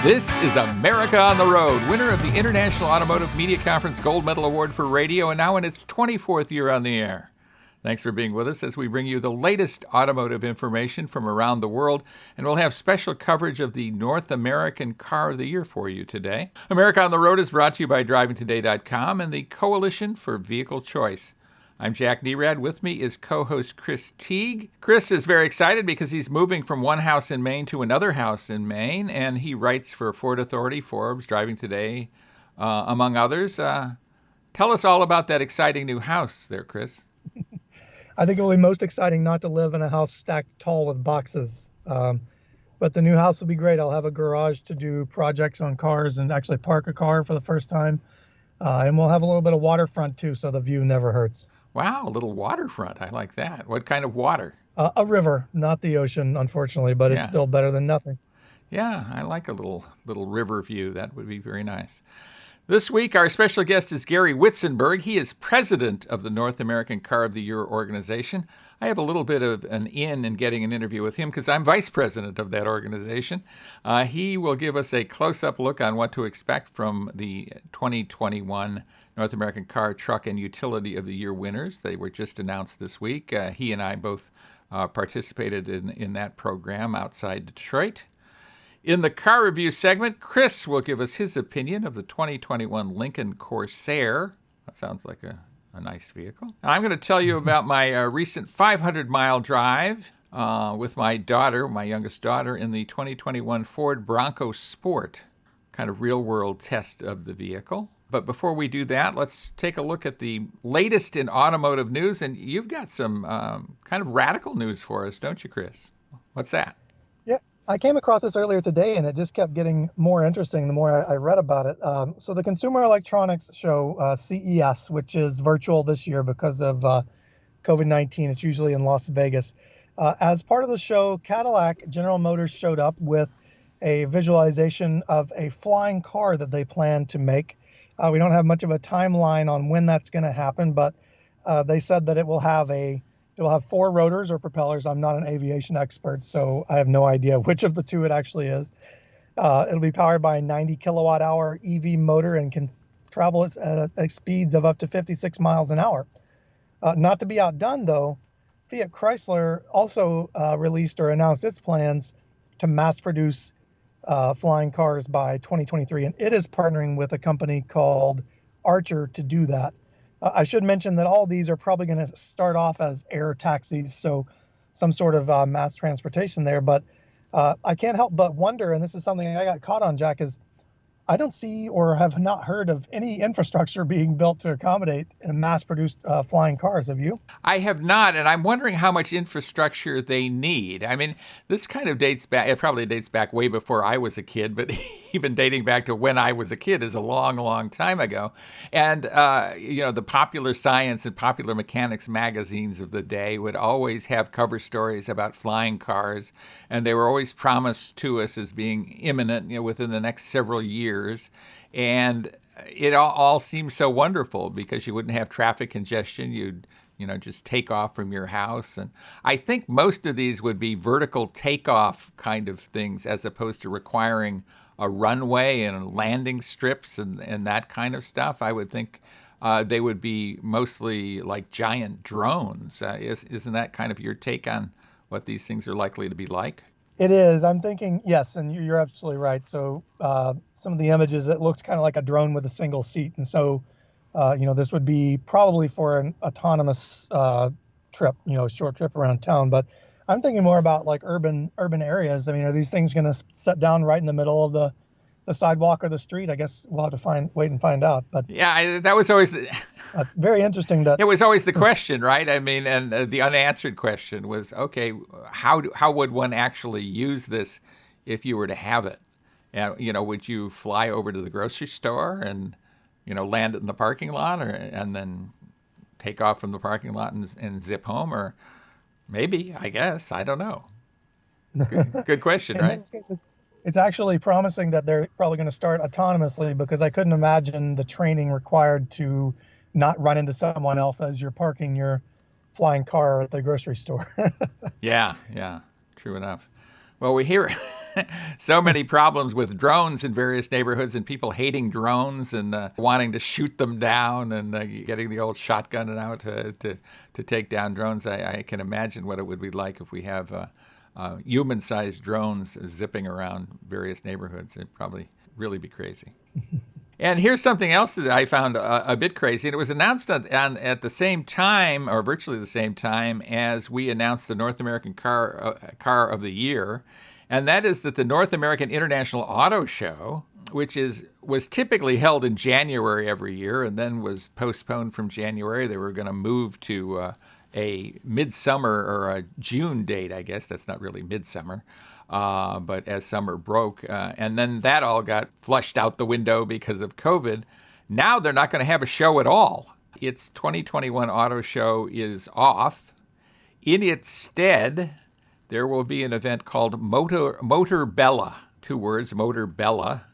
This is America on the Road, winner of the International Automotive Media Conference Gold Medal Award for Radio, and now in its 24th year on the air. Thanks for being with us as we bring you the latest automotive information from around the world, and we'll have special coverage of the North American Car of the Year for you today. America on the Road is brought to you by DrivingToday.com and the Coalition for Vehicle Choice. I'm Jack Nerad. With me is co-host Chris Teague. Chris is very excited because he's moving from one house in Maine to another house in Maine, and he writes for Ford Authority, Forbes, Driving Today, among others. Tell us all about that exciting new house there, Chris. I think it will be most exciting not to live in a house stacked tall with boxes. But the new house will be great. I'll have a garage to do projects on cars and actually park a car for the first time. And we'll have a little bit of waterfront too, so the view never hurts. Wow, a little waterfront. I like that. What kind of water? A river, not the ocean, unfortunately, but it's still better than nothing. Yeah, I like a little river view. That would be very nice. This week, our special guest is Gary Witzenbug. He is president of the North American Car of the Year organization. I have a little bit of an in getting an interview with him because I'm vice president of that organization. He will give us a close-up look on what to expect from the 2021 North American Car, Truck, and Utility of the Year winners. They were just announced this week. He and I both participated in that program outside Detroit. In the car review segment, Chris will give us his opinion of the 2021 Lincoln Corsair. That sounds like a nice vehicle. I'm going to tell you about my recent 500-mile drive with my daughter, my youngest daughter, in the 2021 Ford Bronco Sport, kind of real-world test of the vehicle. But before we do that, let's take a look at the latest in automotive news. And you've got some kind of radical news for us, don't you, Chris? What's that? Yeah, I came across this earlier today, and it just kept getting more interesting the more I read about it. So the Consumer Electronics Show, CES, which is virtual this year because of COVID-19, it's usually in Las Vegas. As part of the show, Cadillac, General Motors showed up with a visualization of a flying car that they plan to make. We don't have much of a timeline on when that's going to happen, but they said that it will have 4 rotors or propellers. I'm not an aviation expert, so I have no idea which of the two it actually is. It'll be powered by a 90 kilowatt hour EV motor and can travel at speeds of up to 56 miles an hour. Not to be outdone, though, Fiat Chrysler also released or announced its plans to mass produce flying cars by 2023, and it is partnering with a company called Archer to do that. I should mention that all these are probably going to start off as air taxis, so some sort of mass transportation there. But I can't help but wonder, and this is something I got caught on, Jack, is I don't see or have not heard of any infrastructure being built to accommodate mass-produced flying cars. Have you? I have not, and I'm wondering how much infrastructure they need. I mean, this kind of dates back, it probably dates back way before I was a kid, but even dating back to when I was a kid is a long, long time ago. And, the Popular Science and Popular Mechanics magazines of the day would always have cover stories about flying cars, and they were always promised to us as being imminent, within the next several years. And it all seems so wonderful because you wouldn't have traffic congestion. You'd, just take off from your house. And I think most of these would be vertical takeoff kind of things as opposed to requiring a runway and landing strips and that kind of stuff. I would think they would be mostly like giant drones. Isn't that kind of your take on what these things are likely to be like? It is. I'm thinking, yes, and you're absolutely right. So some of the images, it looks kind of like a drone with a single seat. And so, this would be probably for an autonomous trip, short trip around town. But I'm thinking more about like urban areas. I mean, are these things going to set down right in the middle of the sidewalk or the street? I guess we'll have to wait and find out. But yeah, that was always that's very interesting. That it was always the question, right? I mean, and the unanswered question was, okay, how would one actually use this if you were to have it? And would you fly over to the grocery store and land it in the parking lot, and then take off from the parking lot and zip home, or maybe? I guess I don't know. Good question, right? It's actually promising that they're probably going to start autonomously, because I couldn't imagine the training required to not run into someone else as you're parking your flying car at the grocery store. Yeah, true enough. Well, we hear so many problems with drones in various neighborhoods and people hating drones and wanting to shoot them down and getting the old shotgun out to take down drones. I can imagine what it would be like if we have human-sized drones zipping around various neighborhoods. It'd probably really be crazy. And here's something else that I found a bit crazy. And it was announced at the same time, or virtually the same time, as we announced the North American Car of the Year. And that is that the North American International Auto Show, which was typically held in January every year and then was postponed from January. They were going to move to a midsummer or a June date, I guess. That's not really midsummer. But as summer broke, and then that all got flushed out the window because of COVID. Now they're not going to have a show at all. Its 2021 auto show is off. In its stead, there will be an event called Motor Bella, 2 words, Motor Bella,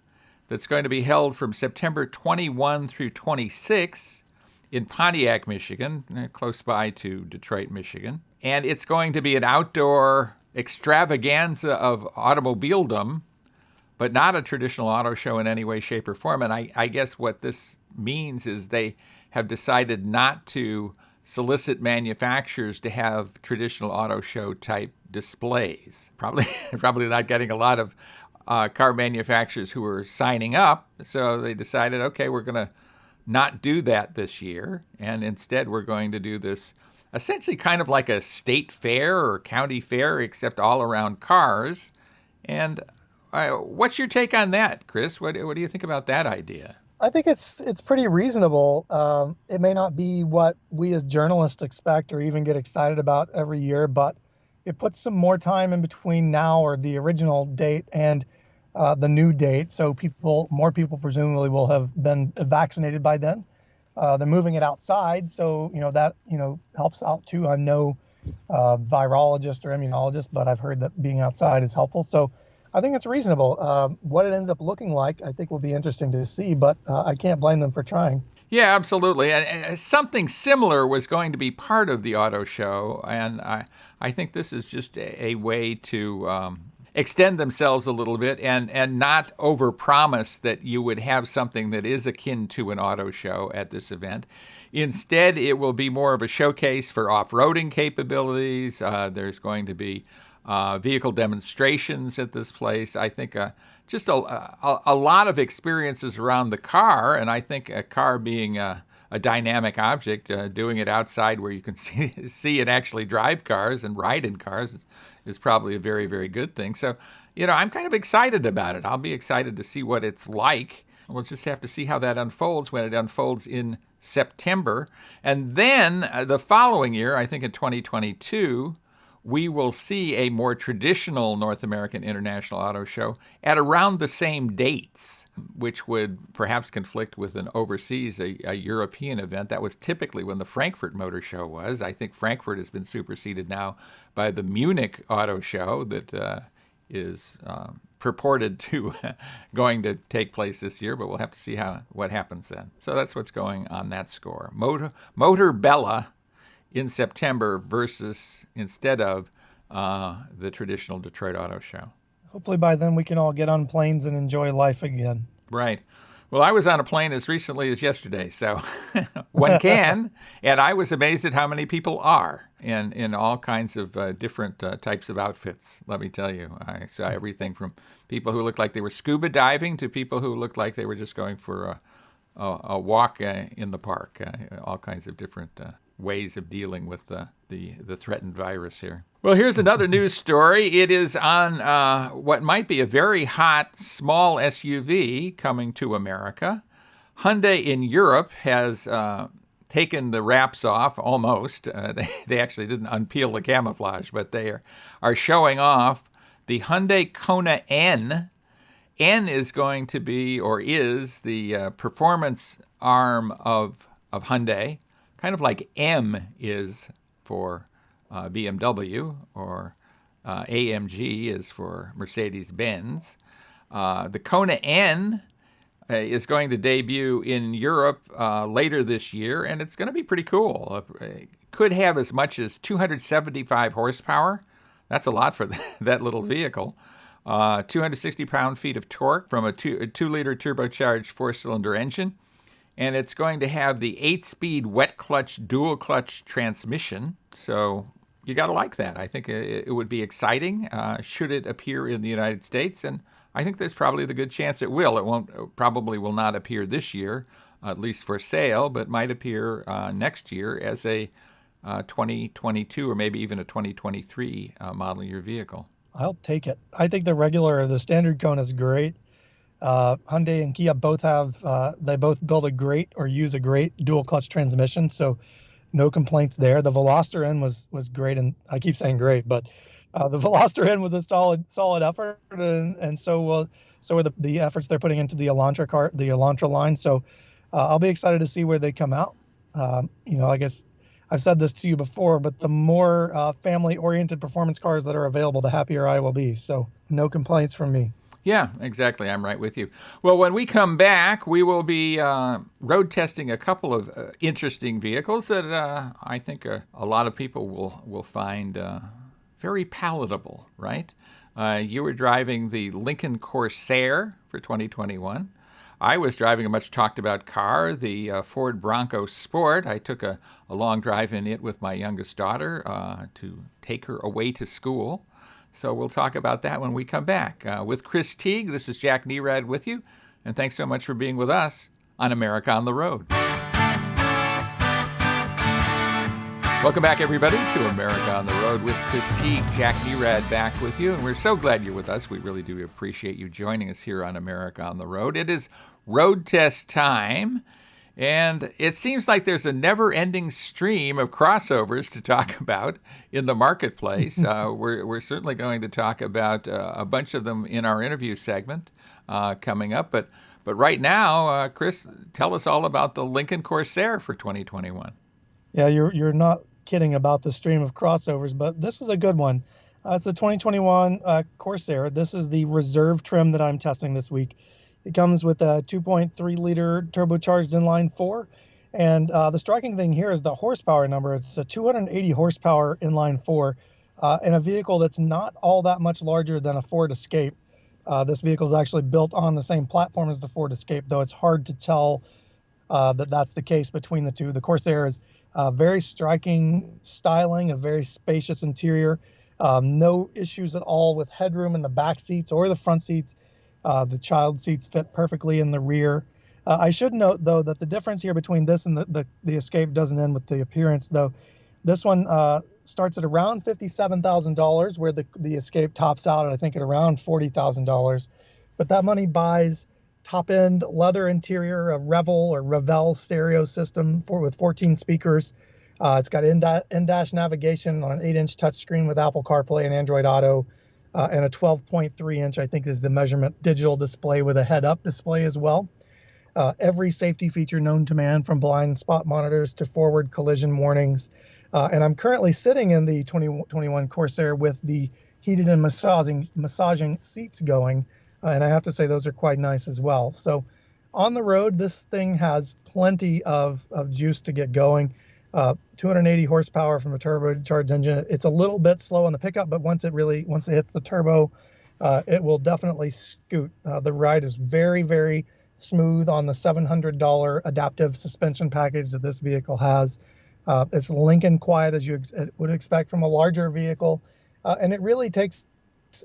that's going to be held from September 21 through 26 in Pontiac, Michigan, close by to Detroit, Michigan. And it's going to be an outdoor extravaganza of automobiledom, but not a traditional auto show in any way, shape, or form. And I guess what this means is they have decided not to solicit manufacturers to have traditional auto show type displays. Probably not getting a lot of car manufacturers who are signing up. So they decided, okay, we're going to not do that this year. And instead, we're going to do this essentially kind of like a state fair or county fair, except all around cars. And what's your take on that, Chris? What do you think about that idea? I think it's pretty reasonable. It may not be what we as journalists expect or even get excited about every year, but it puts some more time in between now or the original date and the new date. So more people presumably will have been vaccinated by then. They're moving it outside, so that helps out too. I'm no virologist or immunologist, but I've heard that being outside is helpful. So I think it's reasonable. What it ends up looking like, I think, will be interesting to see, but I can't blame them for trying. Yeah, absolutely. And something similar was going to be part of the auto show, and I think this is just a way to extend themselves a little bit and not overpromise that you would have something that is akin to an auto show at this event. Instead, it will be more of a showcase for off-roading capabilities. There's going to be vehicle demonstrations at this place. I think just a lot of experiences around the car, and I think a car being a dynamic object, doing it outside where you can see and actually drive cars and ride in cars is probably a very, very good thing. So, I'm kind of excited about it. I'll be excited to see what it's like. We'll just have to see how that unfolds when it unfolds in September. And then the following year, I think in 2022, we will see a more traditional North American International Auto Show at around the same dates, which would perhaps conflict with an overseas, a European event. That was typically when the Frankfurt Motor Show was. I think Frankfurt has been superseded now by the Munich Auto Show that is purported to going to take place this year, but we'll have to see what happens then. So that's what's going on that score. Motor Bella in September instead of the traditional Detroit Auto Show. Hopefully by then we can all get on planes and enjoy life again. Right. Well, I was on a plane as recently as yesterday, so one can, and I was amazed at how many people are in all kinds of different types of outfits, let me tell you. I saw everything from people who looked like they were scuba diving to people who looked like they were just going for a walk in the park, all kinds of different ways of dealing with the threatened virus here. Well, here's another news story. It is on what might be a very hot small SUV coming to America. Hyundai in Europe has taken the wraps off, almost. They actually didn't unpeel the camouflage, but they are showing off the Hyundai Kona N. N is going to be, or is, the performance arm of Hyundai, kind of like M is for BMW, or AMG is for Mercedes-Benz. The Kona N is going to debut in Europe later this year, and it's going to be pretty cool. It could have as much as 275 horsepower. That's a lot for that little vehicle. 260 pound-feet of torque from a 2-liter turbocharged 4-cylinder engine. And it's going to have the 8-speed wet clutch, dual clutch transmission. So you got to like that. I think it would be exciting should it appear in the United States. And I think there's probably the good chance it will. Probably will not appear this year, at least for sale, but might appear next year as a 2022 or maybe even a 2023 model year vehicle. I'll take it. I think the standard cone is great. Hyundai and Kia both they both build a great or use a great dual clutch transmission, so no complaints there. The Veloster N was great, and I keep saying great, but the Veloster N was a solid effort, and so are the efforts they're putting into the Elantra line. So I'll be excited to see where they come out. I guess I've said this to you before, but the more family-oriented performance cars that are available, the happier I will be. So no complaints from me. Yeah, exactly. I'm right with you. Well, when we come back, we will be road testing a couple of interesting vehicles that I think a lot of people will find very palatable, right? You were driving the Lincoln Corsair for 2021. I was driving a much talked about car, the Ford Bronco Sport. I took a long drive in it with my youngest daughter to take her away to school. So we'll talk about that when we come back. With Chris Teague, this is Jack Nerad with you, and thanks so much for being with us on America on the Road. Welcome back, everybody, to America on the Road with Chris Teague. Jack Nerad back with you, and we're so glad you're with us. We really do appreciate you joining us here on America on the Road. It is road test time, and it seems like there's a never-ending stream of crossovers to talk about in the marketplace. We're certainly going to talk about a bunch of them in our interview segment coming up, but right now, Chris, tell us all about the Lincoln Corsair for 2021. Yeah, you're not kidding about the stream of crossovers, but this is a good one. It's the 2021 Corsair. This is the reserve trim that I'm testing this week. It comes with a 2.3-liter turbocharged inline 4, and the striking thing here is the horsepower number. It's a 280 horsepower inline 4 in a vehicle that's not all that much larger than a Ford Escape. This vehicle is actually built on the same platform as the Ford Escape, though it's hard to tell that's the case between the two. The Corsair is very striking styling, a very spacious interior, no issues at all with headroom in the back seats or the front seats. The child seats fit perfectly in the rear. I should note, though, that the difference here between this and the Escape doesn't end with the appearance, though. This one starts at around $57,000, where the Escape tops out, I think, at around $40,000. But that money buys top-end leather interior, a Revel stereo system with 14 speakers. It's got in-dash navigation on an 8-inch touchscreen with Apple CarPlay and Android Auto, and a 12.3-inch, I think is the measurement, digital display with a head-up display as well. Every safety feature known to man, from blind spot monitors to forward collision warnings. And I'm currently sitting in the 2021 Corsair with the heated and massaging seats going. And I have to say those are quite nice as well. So on the road, this thing has plenty of juice to get going. 280 horsepower from a turbocharged engine. It's a little bit slow on the pickup, but once it hits the turbo, it will definitely scoot. The ride is very, very smooth on the $700 adaptive suspension package that this vehicle has. It's Lincoln quiet, as you would expect from a larger vehicle, and it really takes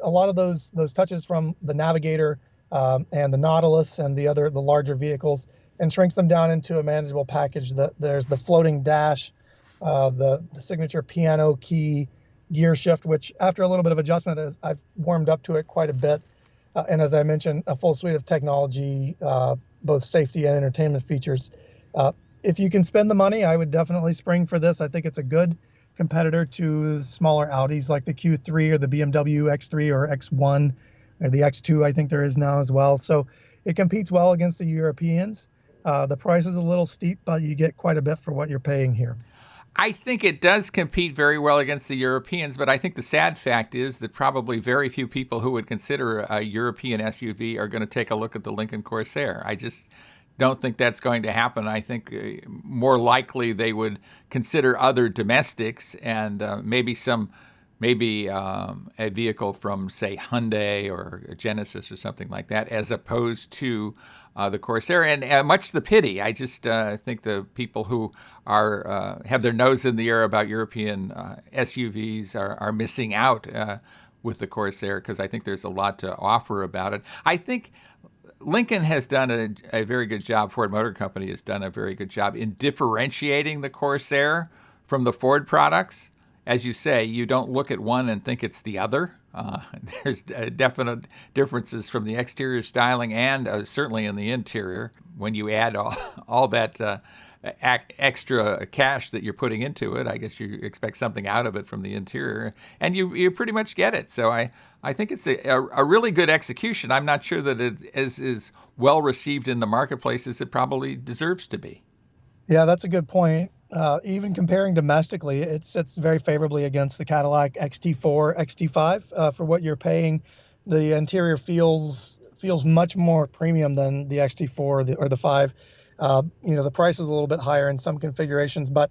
a lot of those touches from the Navigator and the Nautilus and the larger vehicles, and shrinks them down into a manageable package. There's the floating dash, the signature piano key gear shift, which after a little bit of adjustment, I've warmed up to it quite a bit. And as I mentioned, a full suite of technology, both safety and entertainment features. If you can spend the money, I would definitely spring for this. I think it's a good competitor to smaller Audis like the Q3 or the BMW X3 or X1 or the X2, I think there is now as well. So it competes well against the Europeans. The price is a little steep, but you get quite a bit for what you're paying here. I think it does compete very well against the Europeans, but I think the sad fact is that probably very few people who would consider a European SUV are going to take a look at the Lincoln Corsair. I just don't think that's going to happen. I think more likely they would consider other domestics and maybe some maybe a vehicle from, say, Hyundai or Genesis or something like that, as opposed to the Corsair. And much the pity. I just think the people who are have their nose in the air about European SUVs are missing out with the Corsair, because I think there's a lot to offer about it. I think Lincoln has done a very good job. Ford Motor Company has done a very good job in differentiating the Corsair from the Ford products. As you say, you don't look at one and think it's the other. There's definite differences from the exterior styling and certainly in the interior. When you add all that extra cash that you're putting into it, I guess you expect something out of it from the interior, and you pretty much get it. So I think it's a really good execution. I'm not sure that it is well received in the marketplace as it probably deserves to be. Yeah, that's a good point. Even comparing domestically, it sits very favorably against the Cadillac XT4, XT5 for what you're paying. The interior feels much more premium than the XT4 or the 5. The price is a little bit higher in some configurations, but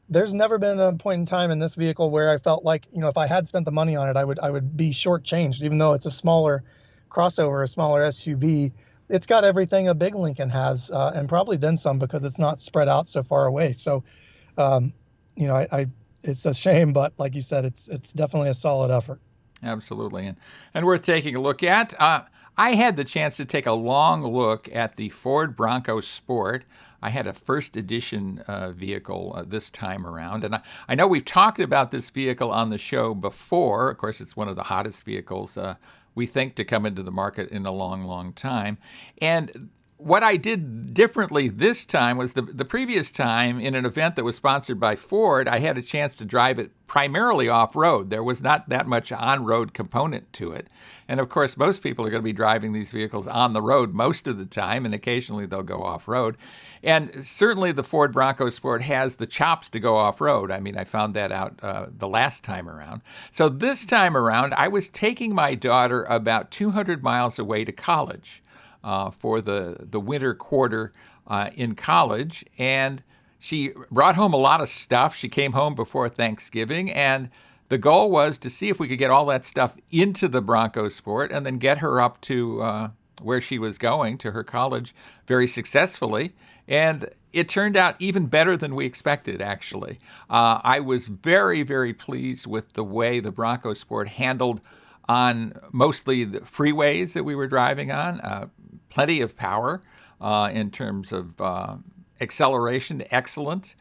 there's never been a point in time in this vehicle where I felt like, if I had spent the money on it, I would be shortchanged, even though it's a smaller crossover, a smaller SUV. It's got everything a big Lincoln has, and probably then some, because it's not spread out so far away. So, it's a shame, but like you said, it's definitely a solid effort. Absolutely, and worth taking a look at. I had the chance to take a long look at the Ford Bronco Sport. I had a first edition vehicle this time around, and I know we've talked about this vehicle on the show before. Of course, it's one of the hottest vehicles we think to come into the market in a long, long time. And what I did differently this time was the previous time, in an event that was sponsored by Ford, I had a chance to drive it primarily off-road. There was not that much on-road component to it. And of course, most people are going to be driving these vehicles on the road most of the time, and occasionally they'll go off-road. And certainly the Ford Bronco Sport has the chops to go off-road. I mean, I found that out the last time around. So this time around, I was taking my daughter about 200 miles away to college for the winter quarter in college. And she brought home a lot of stuff. She came home before Thanksgiving, and the goal was to see if we could get all that stuff into the Bronco Sport and then get her up to where she was going, to her college, very successfully. And it turned out even better than we expected, actually. I was very, very pleased with the way the Bronco Sport handled on mostly the freeways that we were driving on. Plenty of power in terms of acceleration, excellent.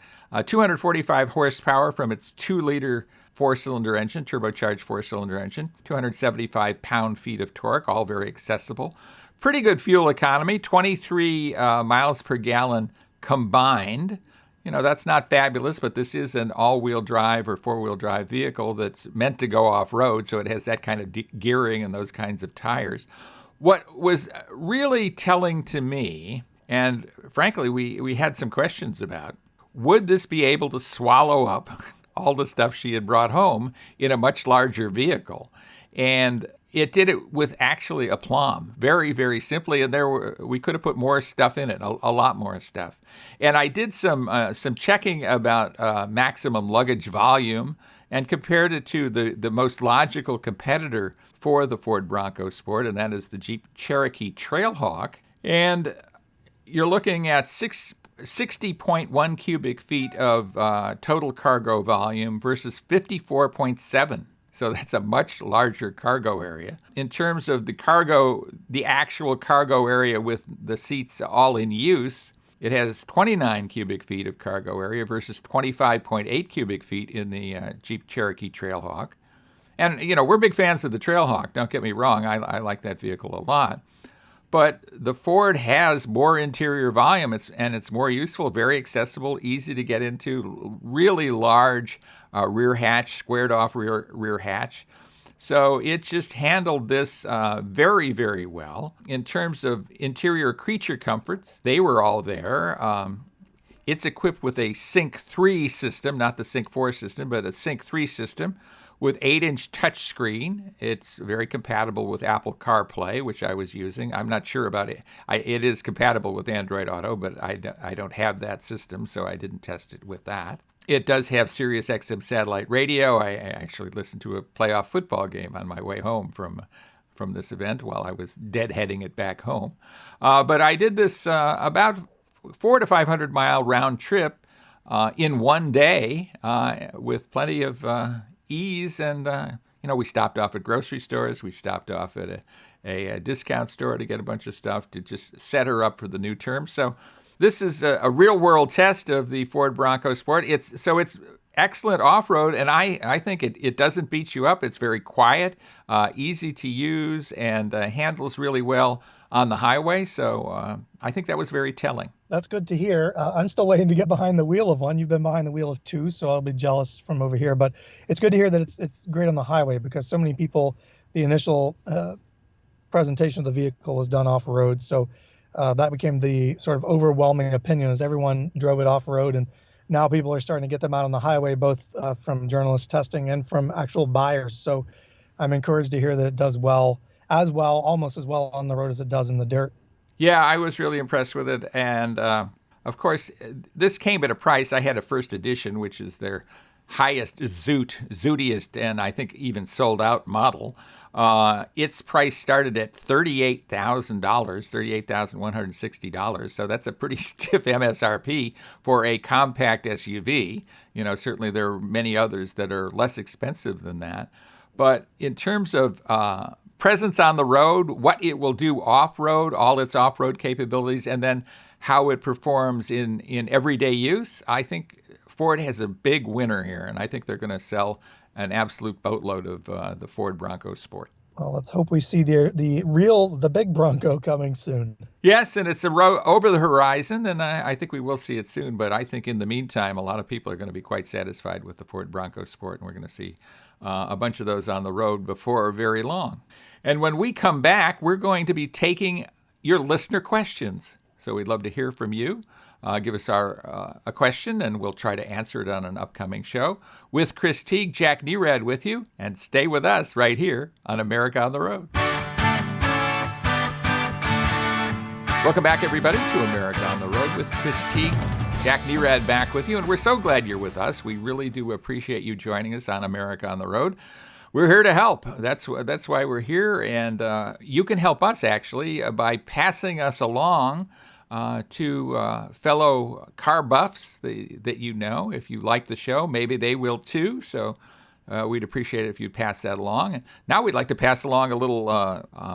245 horsepower from its 2-liter four-cylinder engine, turbocharged four-cylinder engine. 275 pound-feet of torque, all very accessible. Pretty good fuel economy, 23 miles per gallon combined. That's not fabulous, but this is an all-wheel drive or four-wheel drive vehicle that's meant to go off-road, so it has that kind of gearing and those kinds of tires. What was really telling to me, and frankly, we had some questions about, would this be able to swallow up all the stuff she had brought home in a much larger vehicle? And it did it with actually aplomb, very, very simply. And we could have put more stuff in it, a lot more stuff. And I did some checking about maximum luggage volume and compared it to the most logical competitor for the Ford Bronco Sport, and that is the Jeep Cherokee Trailhawk. And you're looking at 60.1 cubic feet of total cargo volume versus 54.7. So that's a much larger cargo area. In terms of the actual cargo area with the seats all in use, it has 29 cubic feet of cargo area versus 25.8 cubic feet in the Jeep Cherokee Trailhawk. And, we're big fans of the Trailhawk, don't get me wrong. I like that vehicle a lot. But the Ford has more interior volume, and it's more useful, very accessible, easy to get into, really large rear hatch, squared off rear hatch. So it just handled this very, very well. In terms of interior creature comforts, they were all there. It's equipped with a Sync 3 system, not the Sync 4 system, but a Sync 3 system with 8-inch touchscreen. It's very compatible with Apple CarPlay, which I was using. I'm not sure about it. It is compatible with Android Auto, but I don't have that system, so I didn't test it with that. It does have Sirius XM satellite radio. I actually listened to a playoff football game on my way home from this event while I was deadheading it back home. But I did this about 400 to 500 mile round trip in one day with plenty of ease. And, we stopped off at grocery stores. We stopped off at a discount store to get a bunch of stuff to just set her up for the new term. So this is a real-world test of the Ford Bronco Sport. It's excellent off-road, and I think it doesn't beat you up. It's very quiet, easy to use, and handles really well on the highway. So I think that was very telling. That's good to hear. I'm still waiting to get behind the wheel of one. You've been behind the wheel of two, so I'll be jealous from over here. But it's good to hear that it's great on the highway, because so many people, the initial presentation of the vehicle was done off-road. So that became the sort of overwhelming opinion as everyone drove it off-road. And now people are starting to get them out on the highway, both from journalist testing and from actual buyers. So I'm encouraged to hear that it does almost as well on the road as it does in the dirt. Yeah, I was really impressed with it. And of course, this came at a price. I had a first edition, which is their highest zootiest, and I think even sold out model. Its price started at $38,000, $38,160. So that's a pretty stiff MSRP for a compact SUV. Certainly there are many others that are less expensive than that. But in terms of presence on the road, what it will do off-road, all its off-road capabilities, and then how it performs in everyday use, I think Ford has a big winner here, and I think they're going to sell an absolute boatload of the Ford Bronco Sport. Well, let's hope we see the big Bronco coming soon. Yes, and it's over the horizon, and I think we will see it soon. But I think in the meantime, a lot of people are going to be quite satisfied with the Ford Bronco Sport, and we're going to see a bunch of those on the road before very long. And when we come back, we're going to be taking your listener questions. So we'd love to hear from you. Give us a question, and we'll try to answer it on an upcoming show. With Chris Teague, Jack Nerad with you, and stay with us right here on America on the Road. Welcome back, everybody, to America on the Road with Chris Teague. Jack Nerad back with you, and we're so glad you're with us. We really do appreciate you joining us on America on the Road. We're here to help. That's why we're here, and you can help us, actually, by passing us along to fellow car buffs that you know. If you like the show, maybe they will too. So we'd appreciate it if you'd pass that along. And now we'd like to pass along a little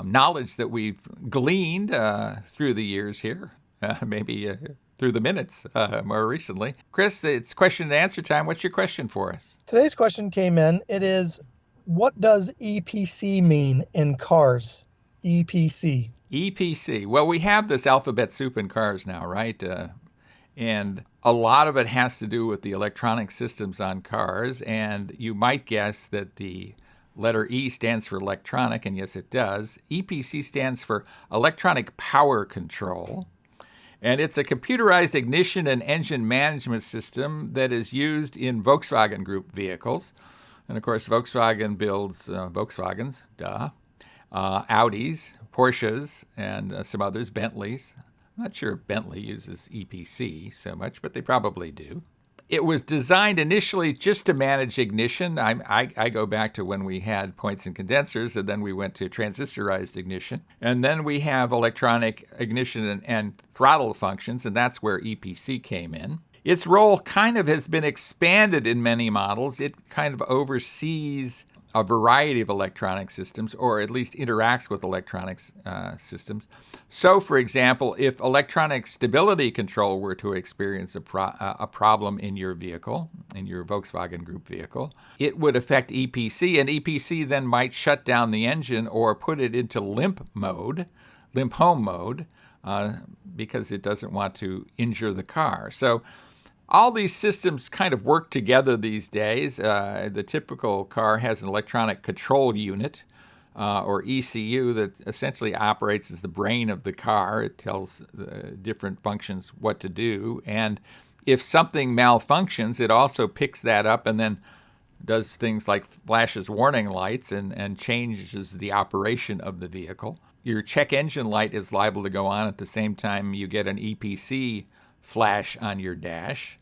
knowledge that we've gleaned through the years here, maybe through the minutes more recently. Chris, it's question and answer time. What's your question for us? Today's question came in. It is, what does EPC mean in cars? EPC. EPC. Well, we have this alphabet soup in cars now, right? And a lot of it has to do with the electronic systems on cars. And you might guess that the letter E stands for electronic, and yes, it does. EPC stands for electronic power control. And it's a computerized ignition and engine management system that is used in Volkswagen Group vehicles. And of course, Volkswagen builds Volkswagens, Audis, Porsches, and some others, Bentleys. I'm not sure if Bentley uses EPC so much, but they probably do. It was designed initially just to manage ignition. I go back to when we had points and condensers, and then we went to transistorized ignition. And then we have electronic ignition and throttle functions, and that's where EPC came in. Its role kind of has been expanded in many models. It kind of oversees a variety of electronic systems, or at least interacts with electronic systems. So, for example, if electronic stability control were to experience a problem in your vehicle, in your Volkswagen Group vehicle, it would affect EPC, and EPC then might shut down the engine or put it into limp home mode, because it doesn't want to injure the car. So all these systems kind of work together these days. The typical car has an electronic control unit, or ECU, that essentially operates as the brain of the car. It tells different functions what to do. And if something malfunctions, it also picks that up and then does things like flashes warning lights and changes the operation of the vehicle. Your check engine light is liable to go on at the same time you get an EPC flash on your dash.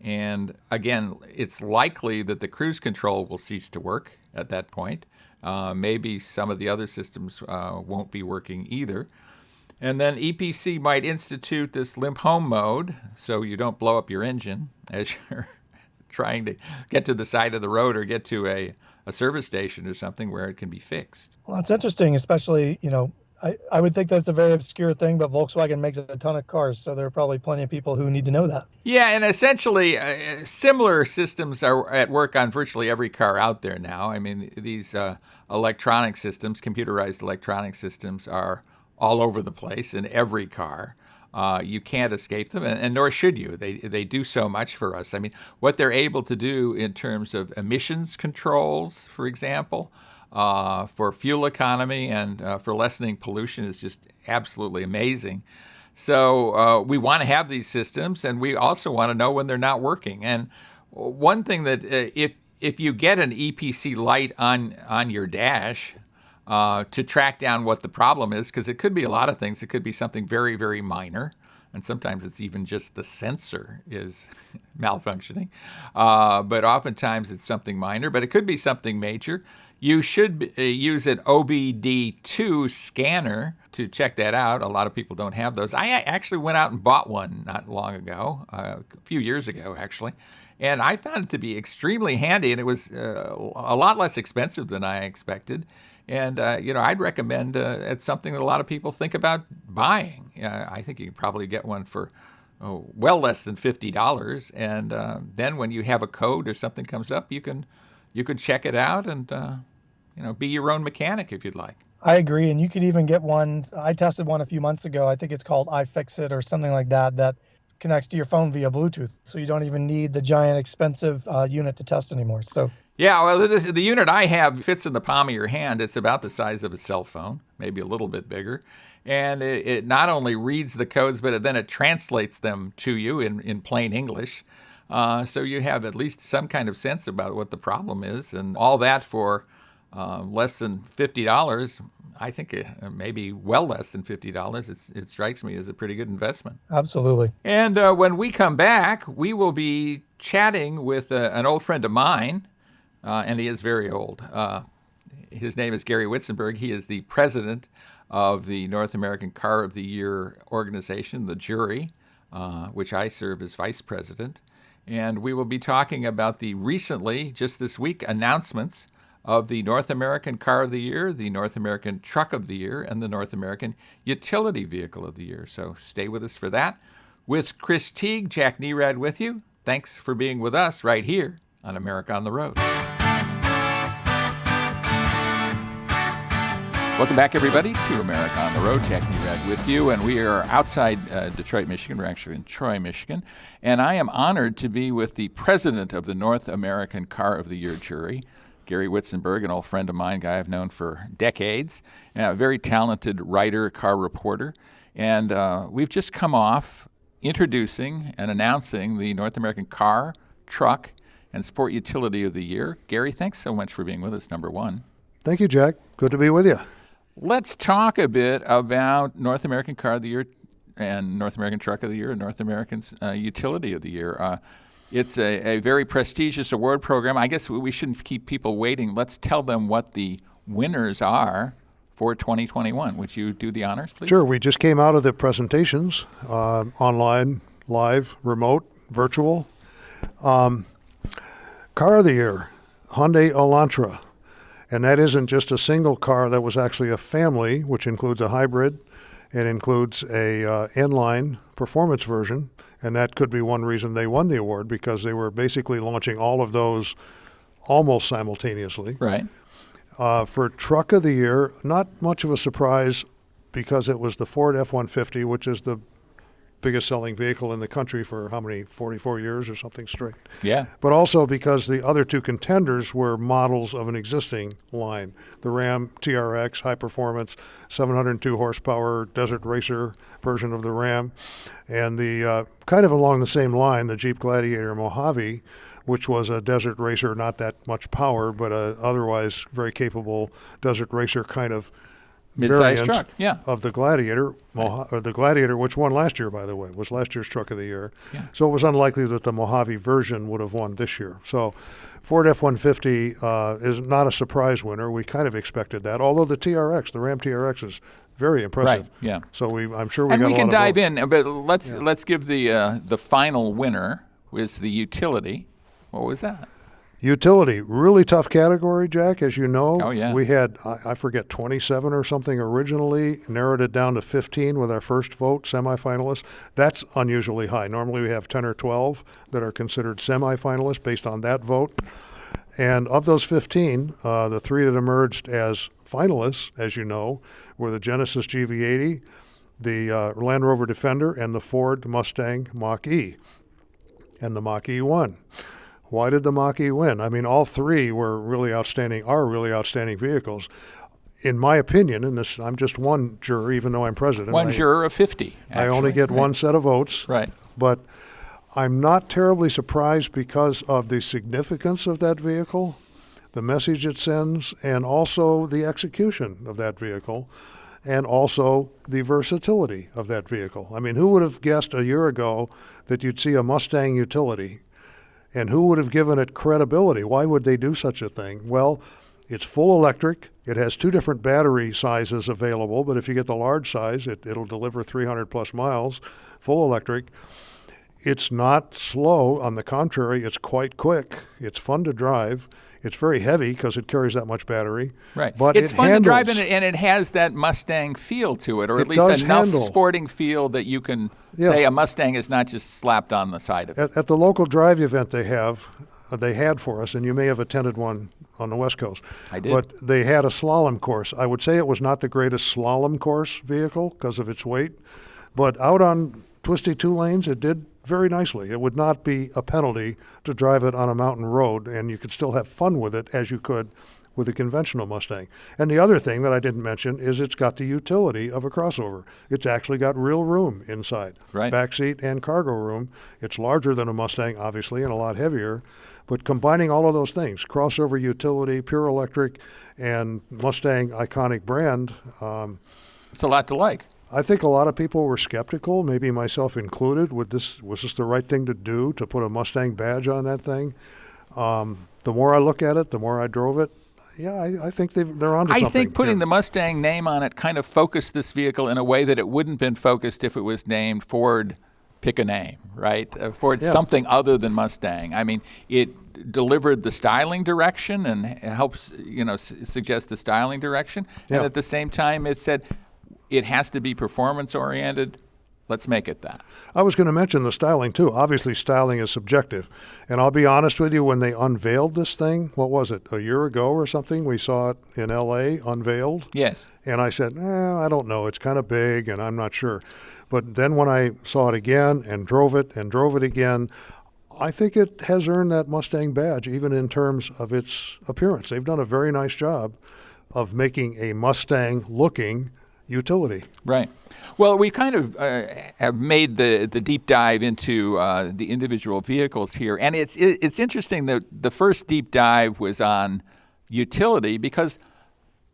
And again, it's likely that the cruise control will cease to work at that point. Maybe some of the other systems won't be working either. And then EPC might institute this limp home mode so you don't blow up your engine as you're trying to get to the side of the road or get to a service station or something where it can be fixed. Well, it's interesting, especially, I would think that's a very obscure thing, but Volkswagen makes a ton of cars, so there are probably plenty of people who need to know that. Yeah, and essentially similar systems are at work on virtually every car out there now. I mean, these electronic systems, computerized electronic systems, are all over the place in every car. You can't escape them, and nor should you. They do so much for us. I mean, what they're able to do in terms of emissions controls, for example, for fuel economy and for lessening pollution is just absolutely amazing. So we want to have these systems, and we also want to know when they're not working. And one thing that if you get an EPC light on your dash to track down what the problem is, because it could be a lot of things. It could be something very, very minor, and sometimes it's even just the sensor is malfunctioning. But oftentimes it's something minor, but it could be something major. You should use an OBD2 scanner to check that out. A lot of people don't have those. I actually went out and bought one not long ago, a few years ago, actually. And I found it to be extremely handy, and it was a lot less expensive than I expected. And, I'd recommend it's something that a lot of people think about buying. I think you can probably get one for well less than $50. And then when you have a code or something comes up, you can check it out and, be your own mechanic if you'd like. I agree. And you could even get one. I tested one a few months ago. I think it's called iFixit or something like that, that connects to your phone via Bluetooth. So you don't even need the giant expensive unit to test anymore. So yeah, well, the unit I have fits in the palm of your hand. It's about the size of a cell phone, maybe a little bit bigger. And it not only reads the codes, but then it translates them to you in plain English. So you have at least some kind of sense about what the problem is. And all that for less than $50. I think maybe well less than $50. It strikes me as a pretty good investment. Absolutely. And when we come back, we will be chatting with an old friend of mine. And he is very old. His name is Gary Witzenbug. He is the president of the North American Car of the Year organization, the jury, which I serve as vice president. And we will be talking about the recently, just this week, announcements of the North American Car of the Year, the North American Truck of the Year, and the North American Utility Vehicle of the Year. So stay with us for that. With Chris Teague, Jack Nerad with you. Thanks for being with us right here on America on the Road. Welcome back, everybody, to America on the Road. Jack Nerad with you, and we are outside Detroit, Michigan. We're actually in Troy, Michigan, and I am honored to be with the president of the North American Car of the Year jury, Gary Witzenbug, an old friend of mine, guy I've known for decades, and a very talented writer, car reporter, and we've just come off introducing and announcing the North American Car, Truck, and Sport Utility of the Year. Gary, thanks so much for being with us, number one. Thank you, Jack. Good to be with you. Let's talk a bit about North American Car of the Year and North American Truck of the Year and North American Utility of the Year. It's a very prestigious award program. I guess we shouldn't keep people waiting. Let's tell them what the winners are for 2021. Would you do the honors, please? Sure. We just came out of the presentations, online, live, remote, virtual. Car of the Year, Hyundai Elantra. And that isn't just a single car. That was actually a family, which includes a hybrid and includes a inline performance version. And that could be one reason they won the award, because they were basically launching all of those almost simultaneously. Right. For Truck of the Year, not much of a surprise, because it was the Ford F-150, which is the biggest selling vehicle in the country for how many, 44 years or something straight. Yeah. But also because the other two contenders were models of an existing line. The Ram TRX, high performance, 702 horsepower desert racer version of the Ram. And the kind of along the same line, the Jeep Gladiator Mojave, which was a desert racer, not that much power, but a otherwise very capable desert racer kind of mid-sized variant truck, yeah. of the Gladiator, or the Gladiator, which won last year, by the way, was last year's Truck of the Year. Yeah. So it was unlikely that the Mojave version would have won this year. So Ford F-150 is not a surprise winner. We kind of expected that, although the TRX, the Ram TRX, is very impressive. Right, yeah. So I'm sure we And got we a can lot of dive votes. in, but let's give the final winner was the utility. What was that? Utility, really tough category, Jack, as you know. Oh, yeah. We had, I forget, 27 or something originally, narrowed it down to 15 with our first vote, semifinalists. That's unusually high. Normally we have 10 or 12 that are considered semifinalists based on that vote. And of those 15, the three that emerged as finalists, as you know, were the Genesis GV80, the Land Rover Defender, and the Ford Mustang Mach-E. And the Mach-E won. Why did the Mach-E win? I mean, all three were really outstanding, are really outstanding vehicles. In my opinion, and this, I'm just one juror, even though I'm president. One juror of 50, I only actually, get right? one set of votes. Right. But I'm not terribly surprised because of the significance of that vehicle, the message it sends, and also the execution of that vehicle, and also the versatility of that vehicle. I mean, who would have guessed a year ago that you'd see a Mustang utility? And who would have given it credibility? Why would they do such a thing? Well, it's full electric. It has two different battery sizes available, but if you get the large size, it'll deliver 300 plus miles, full electric. It's not slow. On the contrary, it's quite quick. It's fun to drive. It's very heavy because it carries that much battery. Right. But it's it fun handles, to drive, and it has that Mustang feel to it, or It at least does enough handle. sporting feel that you can Yeah. say a Mustang is not just slapped on the side of it. At the local drive event they had for us, and you may have attended one on the West Coast. I did. But they had a slalom course. I would say it was not the greatest slalom course vehicle because of its weight, but out on twisty two lanes, it did very nicely. It would not be a penalty to drive it on a mountain road, and you could still have fun with it as you could with a conventional Mustang. And the other thing that I didn't mention is it's got the utility of a crossover. It's actually got real room inside, Right. back seat and cargo room. It's larger than a Mustang, obviously, and a lot heavier. But combining all of those things, crossover utility, pure electric, and Mustang iconic brand, It's a lot to like. I think a lot of people were skeptical, maybe myself included. Was this the right thing to do, to put a Mustang badge on that thing? The more I look at it, the more I drove it. Yeah, I think they're onto something. I think putting here. the Mustang name on it kind of focused this vehicle in a way that it wouldn't have been focused if it was named Ford, pick a name, right? Ford, Yeah. something other than Mustang. I mean, it delivered the styling direction and helps, suggest the styling direction. Yeah. And at the same time, it said it has to be performance oriented. Let's make it that. I was going to mention the styling, too. Obviously, styling is subjective. And I'll be honest with you, when they unveiled this thing, what was it, a year ago or something? We saw it in L.A. unveiled. Yes. And I said, I don't know. It's kind of big, and I'm not sure. But then when I saw it again and drove it again, I think it has earned that Mustang badge, even in terms of its appearance. They've done a very nice job of making a Mustang-looking utility. Right. Well, we kind of have made the deep dive into the individual vehicles here, and it's interesting that the first deep dive was on utility, because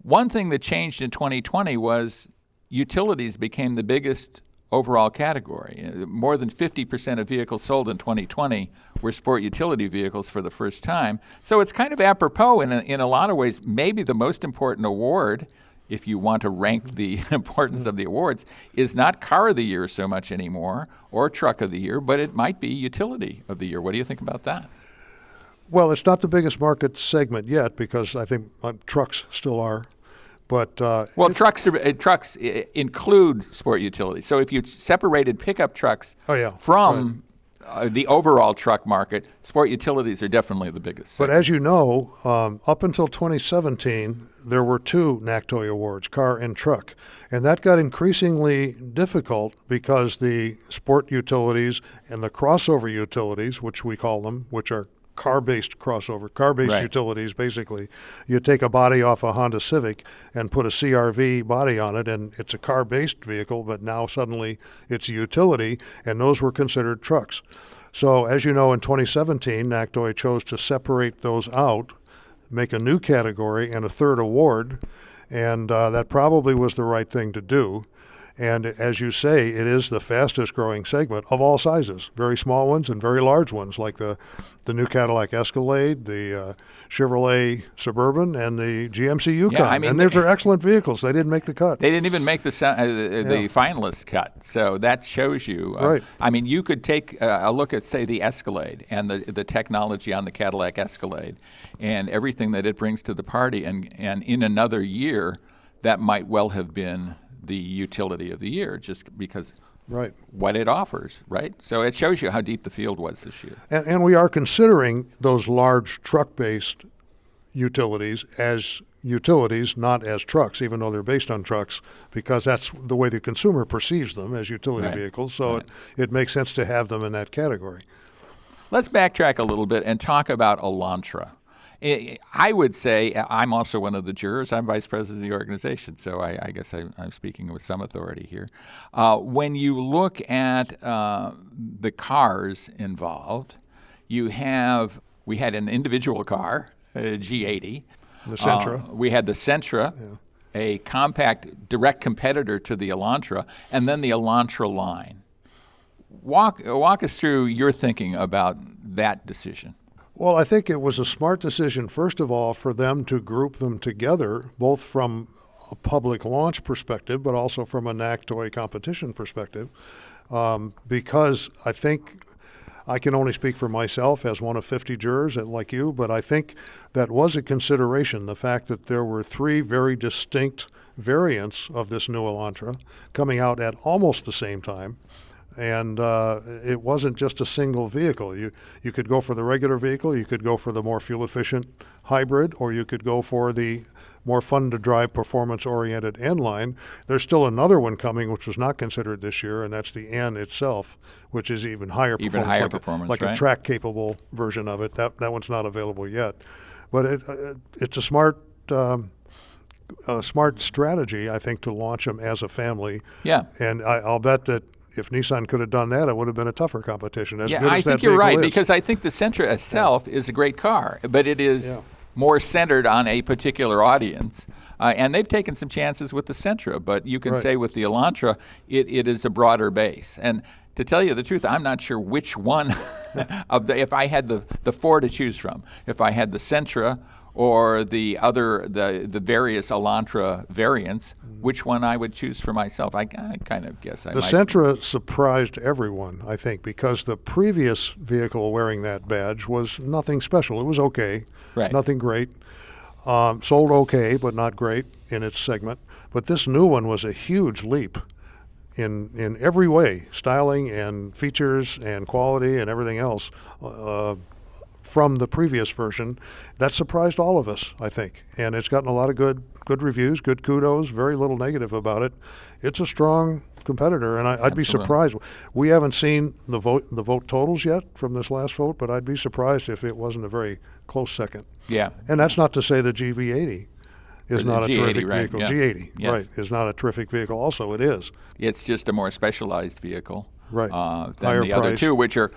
one thing that changed in 2020 was utilities became the biggest overall category. More than 50% of vehicles sold in 2020 were sport utility vehicles for the first time. So it's kind of apropos in a lot of ways. Maybe the most important award, if you want to rank the importance of the awards, is not Car of the Year so much anymore or Truck of the Year, but it might be Utility of the Year. What do you think about that? Well, it's not the biggest market segment yet, because I think trucks still are. But well, trucks include sport utility. So if you separated pickup trucks from the overall truck market, sport utilities are definitely the biggest segment. But as you know, up until 2017, there were two NACOTY awards, car and truck. And that got increasingly difficult because the sport utilities and the crossover utilities, which we call them, which are car-based Right. utilities, basically. You take a body off a Honda Civic and put a CR-V body on it, and it's a car-based vehicle, but now suddenly it's a utility, and those were considered trucks. So as you know, in 2017, NACOTY chose to separate those out, make a new category and a third award, And that probably was the right thing to do. And as you say, it is the fastest growing segment of all sizes, very small ones and very large ones, like the new Cadillac Escalade, the Chevrolet Suburban, and the GMC Yukon. Yeah, I mean, and those are excellent vehicles. They didn't make the cut. They didn't even make the finalist cut. So that shows you. Right. I mean, you could take a look at, say, the Escalade and the technology on the Cadillac Escalade and everything that it brings to the party. And in another year, that might well have been the utility of the year, just because right. what it offers, right? So it shows you how deep the field was this year. And we are considering those large truck-based utilities as utilities, not as trucks, even though they're based on trucks, because that's the way the consumer perceives them, as utility vehicles. So it makes sense to have them in that category. Let's backtrack a little bit and talk about Elantra. I would say, I'm also one of the jurors. I'm vice president of the organization, so I guess I'm speaking with some authority here. When you look at the cars involved, we had an individual car, a G80. The Sentra. We had the Sentra, a compact direct competitor to the Elantra, and then the Elantra line. Walk us through your thinking about that decision. Well, I think it was a smart decision, first of all, for them to group them together, both from a public launch perspective, but also from a NACOTY competition perspective, because I think I can only speak for myself as one of 50 jurors like you, but I think that was a consideration, the fact that there were 3 very distinct variants of this new Elantra coming out at almost the same time. And it wasn't just a single vehicle. You could go for the regular vehicle, you could go for the more fuel-efficient hybrid, or you could go for the more fun-to-drive, performance-oriented N line. There's still another one coming, which was not considered this year, and that's the N itself, which is even higher performance. Even higher performance, like right? a track-capable version of it. That one's not available yet. But it's a smart strategy, I think, to launch them as a family. Yeah. And I'll bet that if Nissan could have done that, it would have been a tougher competition. As good as I think that you're right, vehicle is. because I think the Sentra itself is a great car, but it is more centered on a particular audience. And they've taken some chances with the Sentra, but you can say with the Elantra, it is a broader base. And to tell you the truth, I'm not sure which one if I had the 4 to choose from, if I had the Sentra or the various Elantra variants, which one I would choose for myself. I kind of guess I might. The Sentra surprised everyone, I think, because the previous vehicle wearing that badge was nothing special. It was okay, nothing great. Sold okay, but not great in its segment. But this new one was a huge leap in every way, styling and features and quality and everything else. From the previous version, that surprised all of us, I think, and it's gotten a lot of good reviews, good kudos, very little negative about it. It's a strong competitor, and I'd be surprised. We haven't seen the vote totals yet from this last vote, but I'd be surprised if it wasn't a very close second. Yeah, and that's not to say the GV80 is not a terrific vehicle. Yeah. G80, right, is not a terrific vehicle. Also, it is. It's just a more specialized vehicle, right? Than Higher the other price. two, which are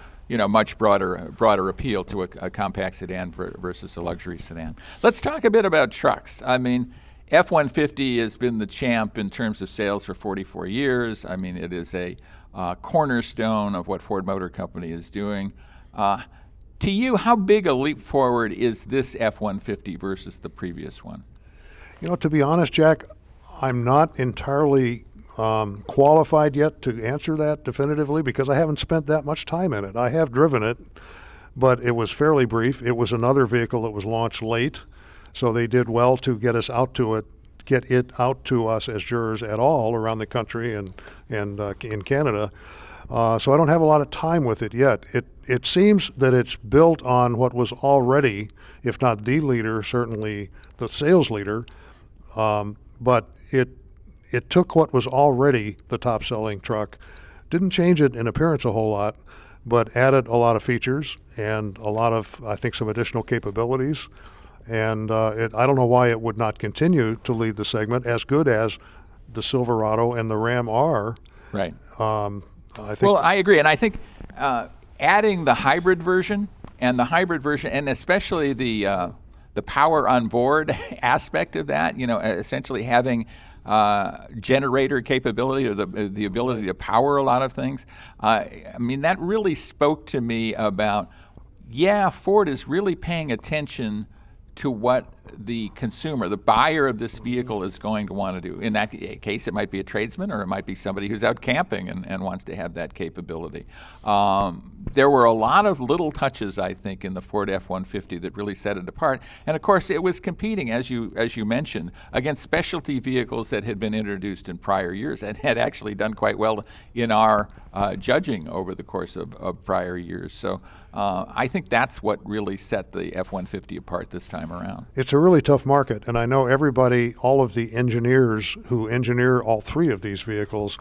much broader appeal to a compact sedan versus a luxury sedan. Let's talk a bit about trucks. I mean, F-150 has been the champ in terms of sales for 44 years. I mean, it is a cornerstone of what Ford Motor Company is doing. To you, how big a leap forward is this F-150 versus the previous one? To be honest, Jack, I'm not entirely qualified yet to answer that definitively because I haven't spent that much time in it. I have driven it, but it was fairly brief. It was another vehicle that was launched late, so they did well to get it out to us as jurors at all around the country and in Canada. So I don't have a lot of time with it yet. It seems that it's built on what was already, if not the leader, certainly the sales leader, but it took what was already the top-selling truck, didn't change it in appearance a whole lot, but added a lot of features and a lot of, I think, some additional capabilities. And I don't know why it would not continue to lead the segment as good as the Silverado and the Ram are. Right. I think. Well, I agree. And I think adding the hybrid version, and especially the the power on board aspect of that, essentially having generator capability or the ability to power a lot of things. That really spoke to me about, Ford is really paying attention to what the consumer, the buyer of this vehicle, is going to want to do. In that case, it might be a tradesman, or it might be somebody who's out camping and wants to have that capability. There were a lot of little touches, I think, in the Ford F-150 that really set it apart. And of course, it was competing, as you mentioned, against specialty vehicles that had been introduced in prior years and had actually done quite well in our judging over the course of prior years. So I think that's what really set the F-150 apart this time around. It's a really tough market, and I know everybody, all of the engineers who engineer all three of these vehicles,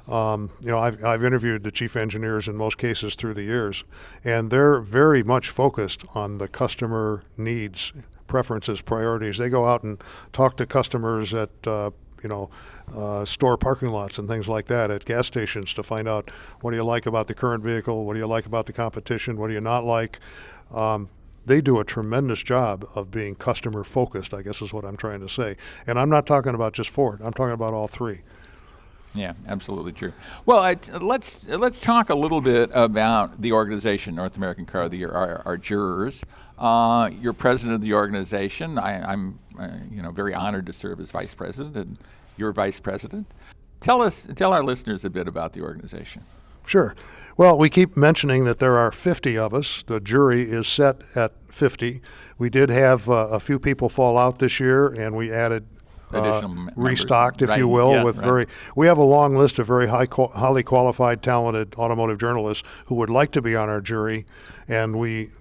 I've interviewed the chief engineers in most cases through the years, and they're very much focused on the customer needs, preferences, priorities. They go out and talk to customers at store parking lots and things like that, at gas stations, to find out, what do you like about the current vehicle? What do you like about the competition? What do you not like? They do a tremendous job of being customer focused, I guess is what I'm trying to say. And I'm not talking about just Ford. I'm talking about all three. Yeah, absolutely true. Well, let's talk a little bit about the organization, North American Car of the Year, our jurors. You're president of the organization. I'm very honored to serve as vice president, and you're vice president. Tell our listeners a bit about the organization. Sure. Well, we keep mentioning that there are 50 of us. The jury is set at 50. We did have a few people fall out this year, and we added restocked, if you will, we have a long list of very highly qualified, talented automotive journalists who would like to be on our jury, and we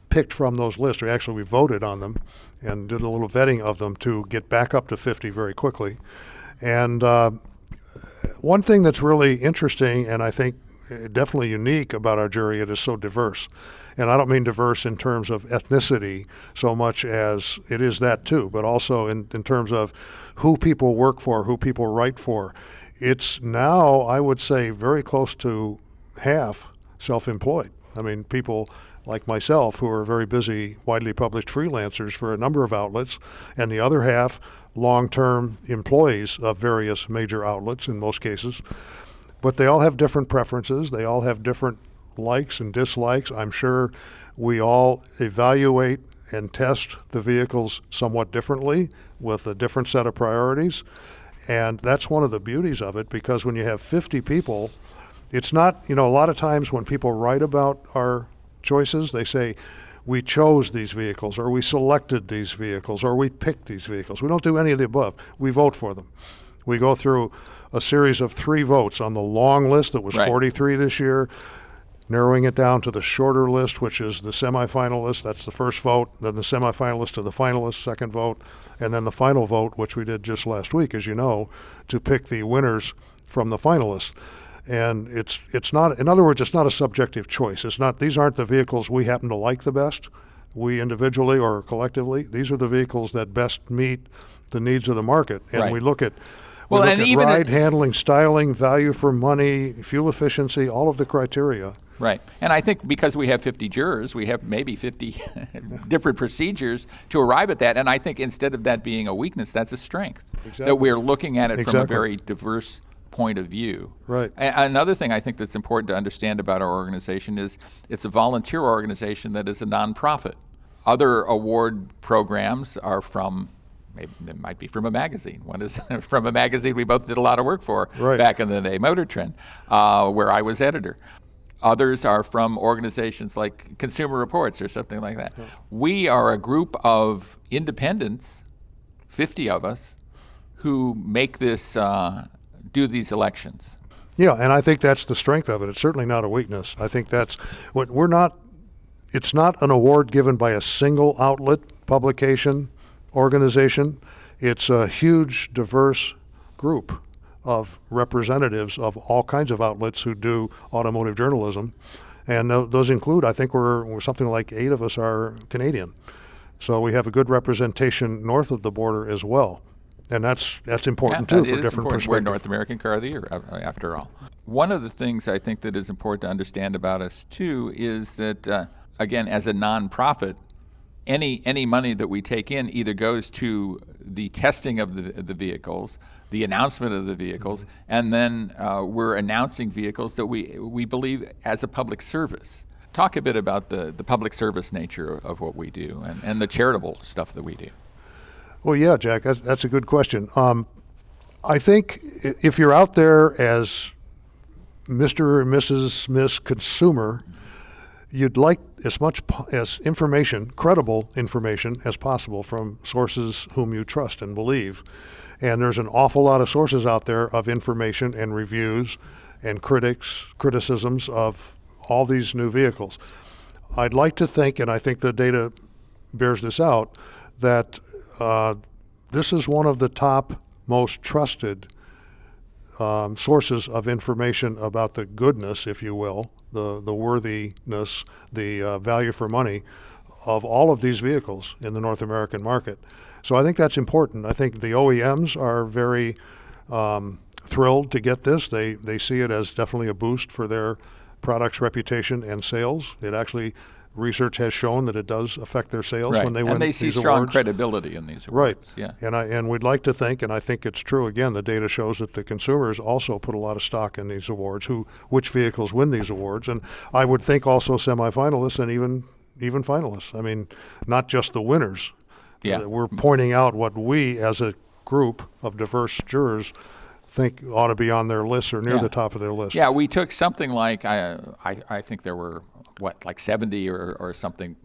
picked from those lists. We voted on them and did a little vetting of them to get back up to 50 very quickly. And one thing that's really interesting, and I think definitely unique about our jury, it is so diverse. And I don't mean diverse in terms of ethnicity so much as it is that too, but also in terms of who people work for, who people write for. It's now, I would say, very close to half self-employed. People like myself who are very busy, widely published freelancers for a number of outlets, and the other half long-term employees of various major outlets in most cases. But they all have different preferences. They all have different likes and dislikes. I'm sure we all evaluate and test the vehicles somewhat differently with a different set of priorities. And that's one of the beauties of it, because when you have 50 people, it's not, a lot of times when people write about our choices, they say, we chose these vehicles, or we selected these vehicles, or we picked these vehicles. We don't do any of the above. We vote for them. We go through a series of 3 votes on the long list that was 43 this year, narrowing it down to the shorter list, which is the semifinalist. That's the first vote. Then the semifinalist to the finalist, second vote. And then the final vote, which we did just last week, as you know, to pick the winners from the finalists. And it's not, in other words, it's not a subjective choice. These aren't the vehicles we happen to like the best, we individually or collectively. These are the vehicles that best meet the needs of the market. And we look at ride, handling, styling, value for money, fuel efficiency, all of the criteria. Right. And I think because we have 50 jurors, we have maybe 50 different procedures to arrive at that. And I think instead of that being a weakness, that's a strength. Exactly. That we're looking at it from a very diverse point of view. Right. Another thing I think that's important to understand about our organization is it's a volunteer organization that is a nonprofit. Other award programs are from, maybe they might be from a magazine. One is from a magazine we both did a lot of work for back in the day, Motor Trend, where I was editor. Others are from organizations like Consumer Reports or something like that. Yeah. We are a group of independents, 50 of us, who make this, do these elections. Yeah, and I think that's the strength of it. It's certainly not a weakness. I think that's what it's not an award given by a single outlet, publication, organization. It's a huge, diverse group of representatives of all kinds of outlets who do automotive journalism. And those include, I think we're something like 8 of us are Canadian. So we have a good representation north of the border as well. And that's important too, for different perspectives. We're North American Car of the Year, after all. One of the things I think that is important to understand about us too is that, again, as a nonprofit, any money that we take in either goes to the testing of the vehicles, the announcement of the vehicles, and then we're announcing vehicles that we believe as a public service. Talk a bit about the public service nature of what we do and the charitable stuff that we do. Well, yeah, Jack, that's a good question. I think if you're out there as Mr. or Mrs. Miss Consumer, you'd like as much as information, credible information as possible from sources whom you trust and believe. And there's an awful lot of sources out there of information and reviews and criticisms of all these new vehicles. I'd like to think, and I think the data bears this out, that this is one of the top most trusted sources of information about the goodness, if you will, the worthiness, the value for money of all of these vehicles in the North American market. So I think that's important. I think the OEMs are very thrilled to get this. They see it as definitely a boost for their product's reputation and sales. It actually, research has shown that it does affect their sales when they win and they these see strong awards. credibility in these Right. awards. Yeah. And we'd like to think, and I think it's true, again, the data shows that the consumers also put a lot of stock in these awards, which vehicles win these awards. And I would think also semifinalists and even finalists. I mean, not just the winners. Yeah. We're pointing out what we as a group of diverse jurors think ought to be on their list or near the top of their list. Yeah, we took something like, I think there were, like 70 or something,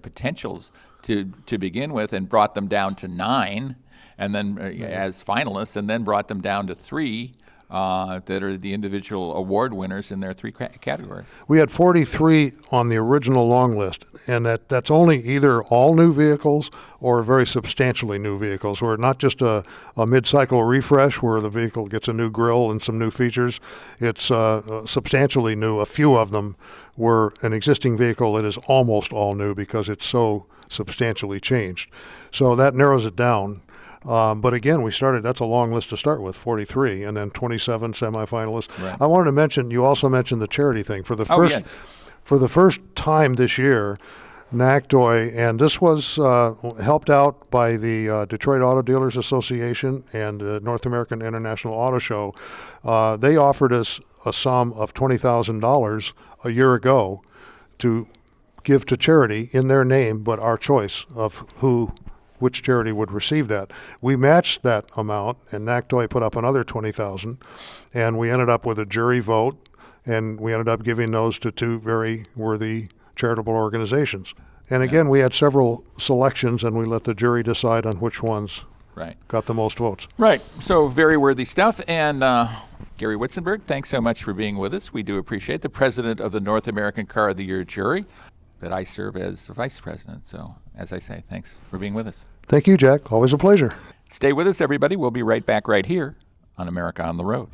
potentials to begin with, and brought them down to 9, and then as finalists, and then brought them down to 3 that are the individual award winners in their 3 categories. We had 43 on the original long list, and that's only either all new vehicles or very substantially new vehicles, where not just a mid-cycle refresh where the vehicle gets a new grille and some new features. It's substantially new. A few of them were an existing vehicle that is almost all new because it's so substantially changed. So that narrows it down. But again, that's a long list to start with, 43, and then 27 semifinalists. Right. I wanted to mention, you also mentioned the charity thing. For the first time this year, NACOTY, and this was helped out by the Detroit Auto Dealers Association and the North American International Auto Show. They offered us a sum of $20,000 a year ago to give to charity in their name, but our choice of which charity would receive that. We matched that amount, and NACOTY put up another $20,000, and we ended up with a jury vote, and we ended up giving those to 2 very worthy charitable organizations. And again, we had several selections, and we let the jury decide on which ones got the most votes. Right. So very worthy stuff. And Gary Witzenbug, thanks so much for being with us. We do appreciate the president of the North American Car of the Year jury, that I serve as the vice president. So, as I say, thanks for being with us. Thank you, Jack. Always a pleasure. Stay with us, everybody. We'll be right back right here on America on the Road.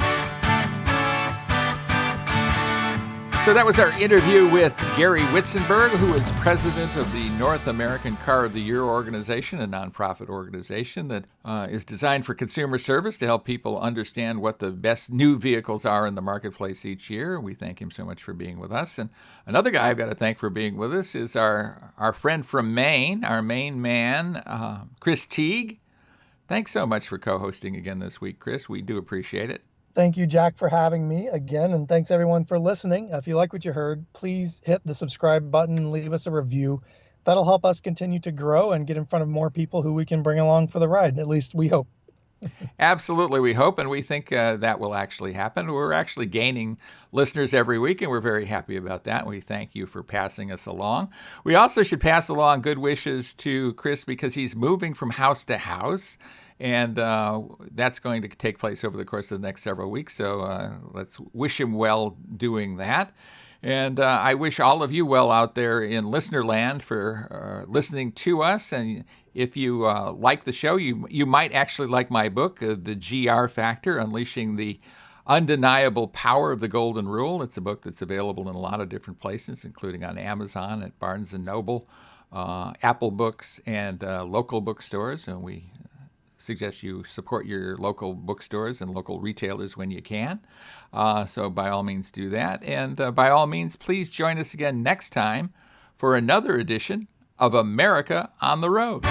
So that was our interview with Gary Witzenbug, who is president of the North American Car of the Year organization, a nonprofit organization that is designed for consumer service to help people understand what the best new vehicles are in the marketplace each year. We thank him so much for being with us. And another guy I've got to thank for being with us is our friend from Maine, our Maine man, Chris Teague. Thanks so much for co-hosting again this week, Chris. We do appreciate it. Thank you, Jack, for having me again, and thanks everyone for listening. If you like what you heard, please hit the subscribe button and leave us a review. That'll help us continue to grow and get in front of more people who we can bring along for the ride. At least we hope. Absolutely, we hope, and we think that will actually happen. We're actually gaining listeners every week, and we're very happy about that. We thank you for passing us along. We also should pass along good wishes to Chris because he's moving from house to house. And that's going to take place over the course of the next several weeks. So let's wish him well doing that. And I wish all of you well out there in listener land for listening to us. And if you like the show, you might actually like my book, The GR Factor, Unleashing the Undeniable Power of the Golden Rule. It's a book that's available in a lot of different places, including on Amazon, at Barnes & Noble, Apple Books, and local bookstores. And we suggest you support your local bookstores and local retailers when you can. So by all means do that. And by all means, please join us again next time for another edition of America on the road.